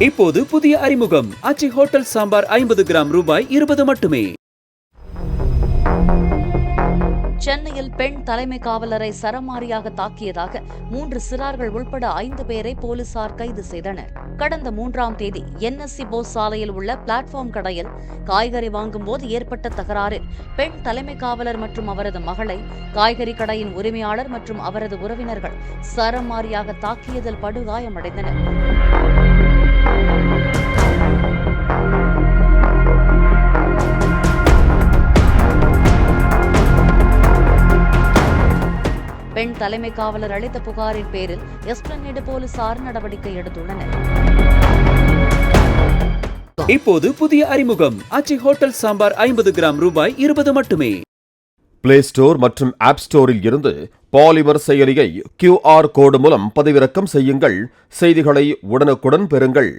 இப்போது புதிய அறிமுகம் ஆச்சி ஹோட்டல் சாம்பார் 50 கிராம் ரூபாய் 20 மட்டுமே. சென்னையில் பெண் தலைமை காவலரை சரமாரியாக தாக்கியதாக 3 சிறார்கள் உள்பட 5 பேரை போலீசார் கைது செய்தனர். கடந்த 3ஆம் தேதி NSC போஸ் சாலையில் உள்ள பிளாட்பார்ம் கடையில் காய்கறி வாங்கும் போது ஏற்பட்ட தகராறில் பெண் தலைமை காவலர் மற்றும் அவரது மகளை காய்கறி கடையின் உரிமையாளர் மற்றும் அவரது உறவினர்கள் சரமாரியாக தாக்கியதில் படுகாயமடைந்தனர். பெண் தலைமை காவலர் அளித்த புகாரின் பேரில் எஸ்பிளனேடு போலீசார் நடவடிக்கை எடுத்துள்ளனர். இப்போது புதிய அறிமுகம் ஆச்சி ஹோட்டல் சாம்பார் 50 கிராம் ரூபாய் 20 மட்டுமே. பிளே ஸ்டோர் மற்றும் ஆப் ஸ்டோரில் இருந்து பாலிமர் செயலியை QR கோடு மூலம் பதிவிறக்கம் செய்யுங்கள். செய்திகளை உடனுக்குடன் பெறுங்கள்.